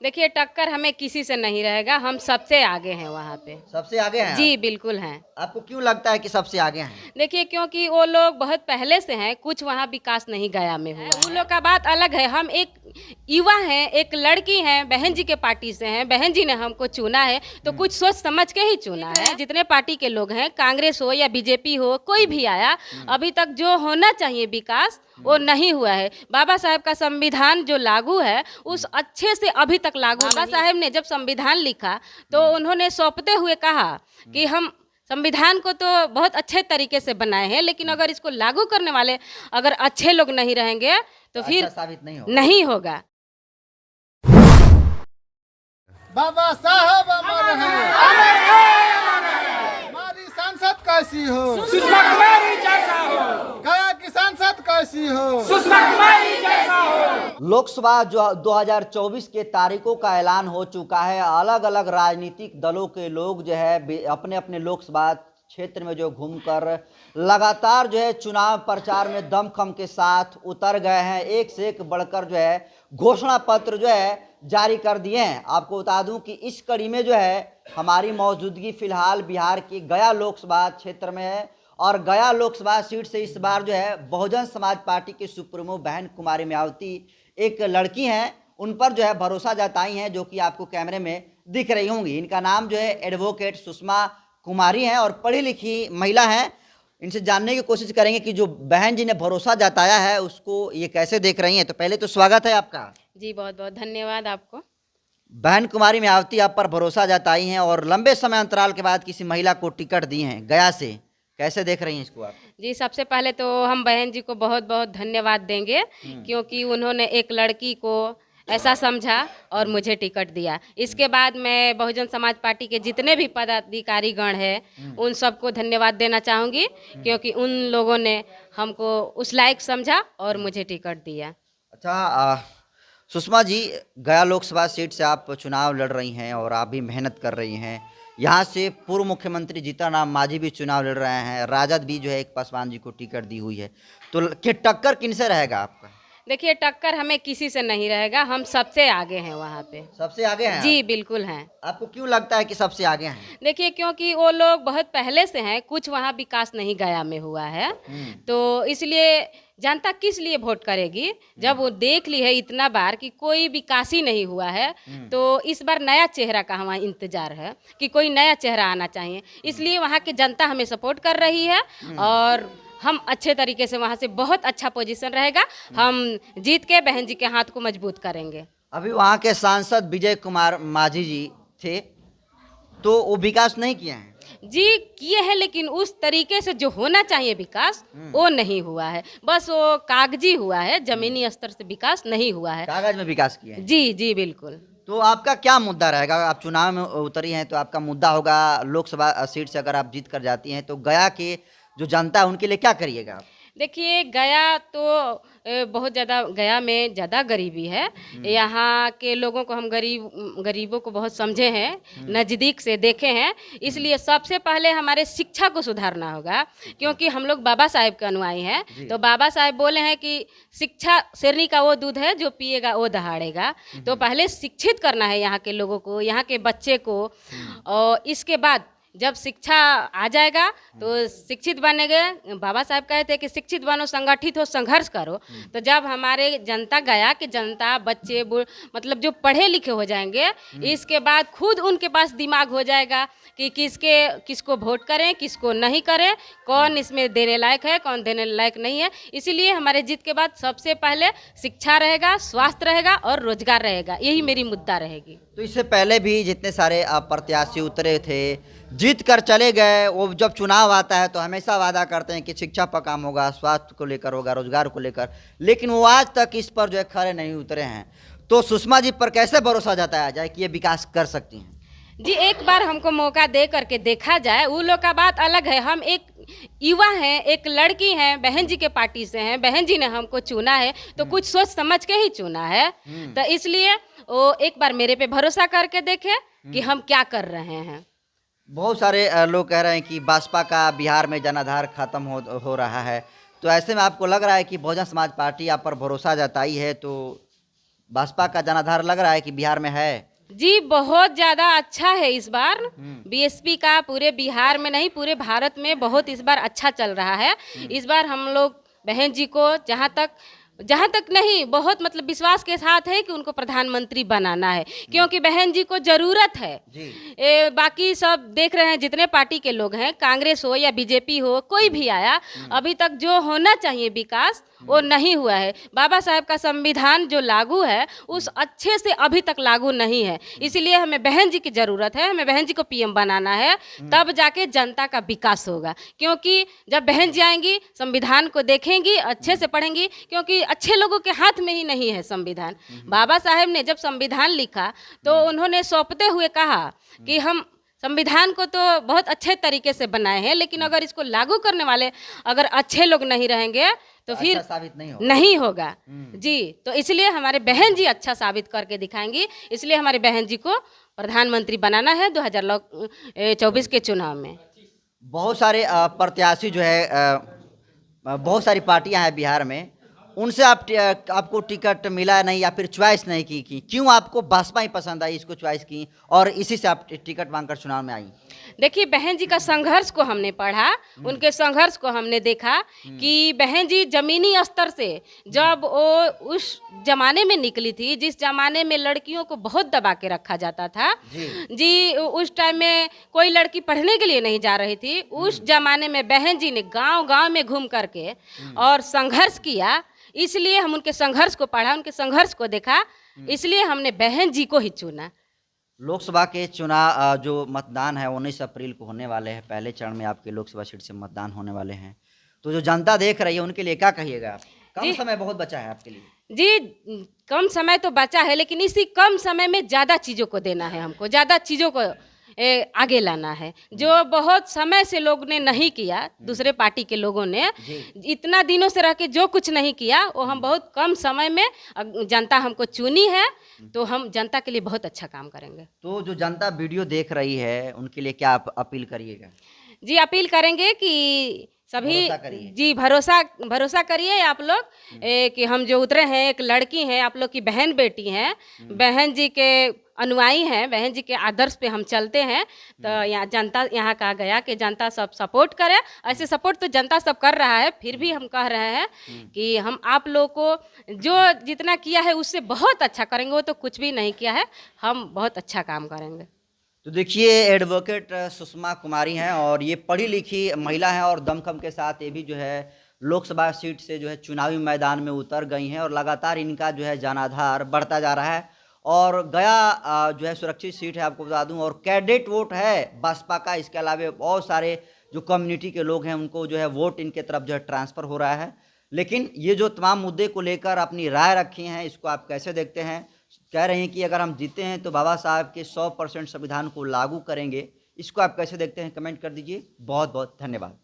देखिए, टक्कर हमें किसी से नहीं रहेगा, हम सबसे आगे हैं वहाँ पे। सबसे आगे हैं जी, आप? बिल्कुल हैं। आपको क्यों लगता है कि सबसे आगे हैं? देखिए, क्योंकि वो लोग बहुत पहले से हैं, कुछ वहाँ विकास नहीं गया में हुआ है। उन लोग का बात अलग है, हम एक युवा हैं, एक लड़की हैं, बहन जी के पार्टी से हैं, बहन जी ने हमको चुना है, तो कुछ सोच समझ के ही चुना है। जितने पार्टी के लोग हैं, कांग्रेस हो या बीजेपी हो, कोई भी आया, अभी तक जो होना चाहिए विकास, वो नहीं हुआ है। बाबा साहेब का संविधान जो लागू है, उस अच्छे से अभी तक लागू बाबा साहेब ने जब संविधान लिखा, तो उन्होंने सौंपते हुए कहा कि हम संविधान को तो बहुत अच्छे तरीके से बनाए हैं, लेकिन अगर इसको लागू करने वाले अगर अच्छे लोग नहीं रहेंगे तो फिर अच्छा साबित नहीं होगा। नहीं होगा। बाबा साहब अमर हैं। हमारी सांसद कैसी हो? सुषमा कुमारी जैसा हो, गया की सांसद कैसी हो? सुषमा कुमारी जैसा हो। लोकसभा जो 2024 के तारीखों का ऐलान हो चुका है। अलग अलग राजनीतिक दलों के लोग जो है अपने अपने लोकसभा क्षेत्र में जो घूमकर लगातार जो है चुनाव प्रचार में दमखम के साथ उतर गए हैं। एक से एक बढ़कर जो है घोषणा पत्र जो है जारी कर दिए हैं। आपको बता दूं कि इस कड़ी में जो है हमारी मौजूदगी फिलहाल बिहार की गया लोकसभा क्षेत्र में है और गया लोकसभा सीट से इस बार जो है बहुजन समाज पार्टी के सुप्रीमो बहन कुमारी मायावती एक लड़की हैं, उन पर जो है भरोसा जताई हैं, जो कि आपको कैमरे में दिख रही होंगी। इनका नाम जो है एडवोकेट सुषमा कुमारी हैं और पढ़ी लिखी महिला हैं। इनसे जानने की कोशिश करेंगे कि जो बहन जी ने भरोसा जताया है उसको ये कैसे देख रही हैं। तो पहले तो स्वागत है आपका। जी, बहुत बहुत धन्यवाद आपको। बहन कुमारी मायावती आप पर भरोसा जताई हैं और लंबे समय अंतराल के बाद किसी महिला को टिकट दी हैं गया से, कैसे देख रही हैं इसको आप? जी, सबसे पहले तो हम बहन जी को बहुत बहुत धन्यवाद देंगे, क्योंकि उन्होंने एक लड़की को ऐसा समझा और मुझे टिकट दिया। इसके बाद मैं बहुजन समाज पार्टी के जितने भी पदाधिकारीगण हैं उन सबको धन्यवाद देना चाहूँगी, क्योंकि उन लोगों ने हमको उस लायक समझा और मुझे टिकट दिया। अच्छा सुषमा जी, गया लोकसभा सीट से आप चुनाव लड़ रही हैं और आप भी मेहनत कर रही हैं। यहाँ से पूर्व मुख्यमंत्री जीतन राम मांझी भी चुनाव लड़ रहे हैं, राजद भी जो है एक पासवान जी को टिकट दी हुई है। तो टक्कर किनसे रहेगा आपका? देखिए, टक्कर हमें किसी से नहीं रहेगा, हम सबसे आगे हैं वहाँ पे। सबसे आगे हैं जी, आप? बिल्कुल हैं। आपको क्यों लगता है कि सबसे आगे हैं? देखिए, क्योंकि वो लोग बहुत पहले से हैं, कुछ वहाँ विकास नहीं गया में हुआ है, तो इसलिए जनता किस लिए वोट करेगी? जब वो देख ली है इतना बार कि कोई विकास ही नहीं हुआ है, तो इस बार नया चेहरा का हमारा इंतजार है कि कोई नया चेहरा आना चाहिए। इसलिए वहाँ की जनता हमें सपोर्ट कर रही है और हम अच्छे तरीके से वहाँ से बहुत अच्छा पोजीशन रहेगा, हम जीत के बहन जी के हाथ को मजबूत करेंगे। अभी वहाँ के सांसद विजय कुमार मांझी जी थे, तो वो विकास नहीं किए हैं? जी, किए हैं, लेकिन उस तरीके से जो होना चाहिए विकास वो नहीं हुआ है। बस वो कागजी हुआ है, जमीनी स्तर से विकास नहीं हुआ है। कागज में विकास किए हैं? जी जी, बिल्कुल। तो आपका क्या मुद्दा रहेगा? आप चुनाव में उतरी हैं तो आपका मुद्दा होगा लोकसभा सीट से अगर आप जीत कर जाती हैं तो गया के जो जनता है उनके लिए क्या करिएगा आप? देखिए, गया तो बहुत ज़्यादा, गया में ज़्यादा गरीबी है। यहाँ के लोगों को हम गरीबों को बहुत समझे हैं, नज़दीक से देखे हैं। इसलिए सबसे पहले हमारे शिक्षा को सुधारना होगा, क्योंकि हम लोग बाबा साहेब के अनुयायी हैं। तो बाबा साहेब बोले हैं कि शिक्षा शेरनी का वो दूध है जो पिएगा वो दहाड़ेगा। तो पहले शिक्षित करना है यहाँ के लोगों को, यहाँ के बच्चे को, और इसके बाद जब शिक्षा आ जाएगा तो शिक्षित बनेंगे। बाबा साहब कहते हैं कि शिक्षित बनो, संगठित हो, संघर्ष करो। तो जब हमारे जनता, गया कि जनता, बच्चे मतलब जो पढ़े लिखे हो जाएंगे, इसके बाद खुद उनके पास दिमाग हो जाएगा कि किसको वोट करें, किसको नहीं करें, कौन इसमें देने लायक है, कौन देने लायक नहीं है। इसीलिए हमारे जीत के बाद सबसे पहले शिक्षा रहेगा, स्वास्थ्य रहेगा और रोजगार रहेगा, यही मेरी मुद्दा रहेगी। तो इससे पहले भी जितने सारे प्रत्याशी उतरे थे, जीत कर चले गए, वो जब चुनाव आता है तो हमेशा वादा करते हैं कि शिक्षा पर काम होगा, स्वास्थ्य को लेकर होगा, रोजगार को लेकर, लेकिन वो आज तक इस पर जो है खरे नहीं उतरे हैं। तो सुषमा जी पर कैसे भरोसा जताया जाए कि ये विकास कर सकती हैं? जी, एक बार हमको मौका दे करके देखा जाए। वो लोग का बात अलग है, हम एक युवा हैं, एक लड़की हैं, बहन जी के पार्टी से हैं, बहन जी ने हमको चुना है, तो कुछ सोच समझ के ही चुना है। तो इसलिए वो एक बार मेरे पे भरोसा करके देखे कि हम क्या कर रहे हैं। बहुत सारे लोग कह रहे हैं कि भाजपा का बिहार में जनाधार खत्म हो रहा है, तो ऐसे में आपको लग रहा है कि बहुजन समाज पार्टी आप पर भरोसा जताई है तो बसपा का जनाधार लग रहा है कि बिहार में है? जी बहुत ज़्यादा अच्छा है इस बार। बीएसपी का पूरे बिहार में नहीं पूरे भारत में बहुत इस बार अच्छा चल रहा है। इस बार हम लोग बहन जी को जहाँ तक नहीं बहुत मतलब विश्वास के साथ है कि उनको प्रधानमंत्री बनाना है, क्योंकि बहन जी को ज़रूरत है। बाकी सब देख रहे हैं जितने पार्टी के लोग हैं, कांग्रेस हो या बीजेपी हो, कोई भी आया, अभी तक जो होना चाहिए विकास वो नहीं हुआ है। बाबा साहब का संविधान जो लागू है उस अच्छे से अभी तक लागू नहीं है। इसीलिए हमें बहन जी की ज़रूरत है, हमें बहन जी को पीएम बनाना है, तब जाके जनता का विकास होगा। क्योंकि जब बहन जी आएंगी, संविधान को देखेंगी, अच्छे से पढ़ेंगी, क्योंकि अच्छे लोगों के हाथ में ही नहीं है संविधान। बाबा साहेब ने जब संविधान लिखा तो उन्होंने सौंपते हुए कहा कि हम संविधान को तो बहुत अच्छे तरीके से बनाए हैं, लेकिन अगर इसको लागू करने वाले अगर अच्छे लोग नहीं रहेंगे तो फिर अच्छा साबित नहीं होगा। जी, तो इसलिए हमारे बहन जी अच्छा साबित करके दिखाएंगी। इसलिए हमारी बहन जी को प्रधानमंत्री बनाना है 2024 के चुनाव में। बहुत सारे प्रत्याशी जो है बहुत सारी पार्टियां हैं बिहार में, उनसे आपको टिकट मिला नहीं या फिर चॉइस नहीं की? क्यों आपको बसपा ही पसंद आई, इसको चॉइस की और इसी से आप टिकट मांगकर चुनाव में आई? देखिए बहन जी का संघर्ष को हमने पढ़ा, उनके संघर्ष को हमने देखा कि बहन जी जमीनी स्तर से जब वो उस जमाने में निकली थी जिस जमाने में लड़कियों को बहुत दबा के रखा जाता था जी, उस टाइम में कोई लड़की पढ़ने के लिए नहीं जा रही थी। उस जमाने में बहन जी ने गांव-गांव में घूम करके और संघर्ष किया, इसलिए हम उनके संघर्ष को पढ़ा, उनके संघर्ष को देखा, इसलिए हमने बहन जी को ही चुना। लोकसभा के चुनाव जो मतदान है 19 अप्रैल को होने वाले हैं, पहले चरण में आपके लोकसभा सीट से मतदान होने वाले हैं, तो जो जनता देख रही है उनके लिए क्या कहिएगा आप? कम समय बहुत बचा है आपके लिए। जी कम समय तो बचा है, लेकिन इसी कम समय में ज़्यादा चीज़ों को देना है, हमको ज़्यादा चीज़ों को आगे लाना है, जो बहुत समय से लोग ने नहीं किया, दूसरे पार्टी के लोगों ने इतना दिनों से रह के जो कुछ नहीं किया वो हम बहुत कम समय में, जनता हमको चुनी है तो हम जनता के लिए बहुत अच्छा काम करेंगे। तो जो जनता वीडियो देख रही है उनके लिए क्या आप अपील करिएगा? जी अपील करेंगे कि सभी जी भरोसा करिए आप लोग कि हम जो उतरे हैं एक लड़की हैं, आप लोग की बहन बेटी हैं, बहन जी के अनुयायी हैं, बहन जी के आदर्श पे हम चलते हैं। तो यहाँ जनता यहाँ का गया कि जनता सब सपोर्ट करे, ऐसे सपोर्ट तो जनता सब कर रहा है, फिर भी हम कह रहे हैं कि हम आप लोग को जो जितना किया है उससे बहुत अच्छा करेंगे। वो तो कुछ भी नहीं किया है, हम बहुत अच्छा काम करेंगे। तो देखिए एडवोकेट सुषमा कुमारी हैं और ये पढ़ी लिखी महिला हैं और दमखम के साथ ये भी जो है लोकसभा सीट से जो है चुनावी मैदान में उतर गई हैं और लगातार इनका जो है जनाधार बढ़ता जा रहा है। और गया जो है सुरक्षित सीट है, आपको बता दूं, और कैडेट वोट है बसपा का। इसके अलावा बहुत सारे जो कम्युनिटी के लोग हैं उनको जो है वोट इनके तरफ जो है ट्रांसफ़र हो रहा है। लेकिन ये जो तमाम मुद्दे को लेकर अपनी राय रखी हैं, इसको आप कैसे देखते हैं? कह रहे हैं कि अगर हम जीते हैं तो बाबा साहब के 100% संविधान को लागू करेंगे, इसको आप कैसे देखते हैं? कमेंट कर दीजिए। बहुत बहुत धन्यवाद।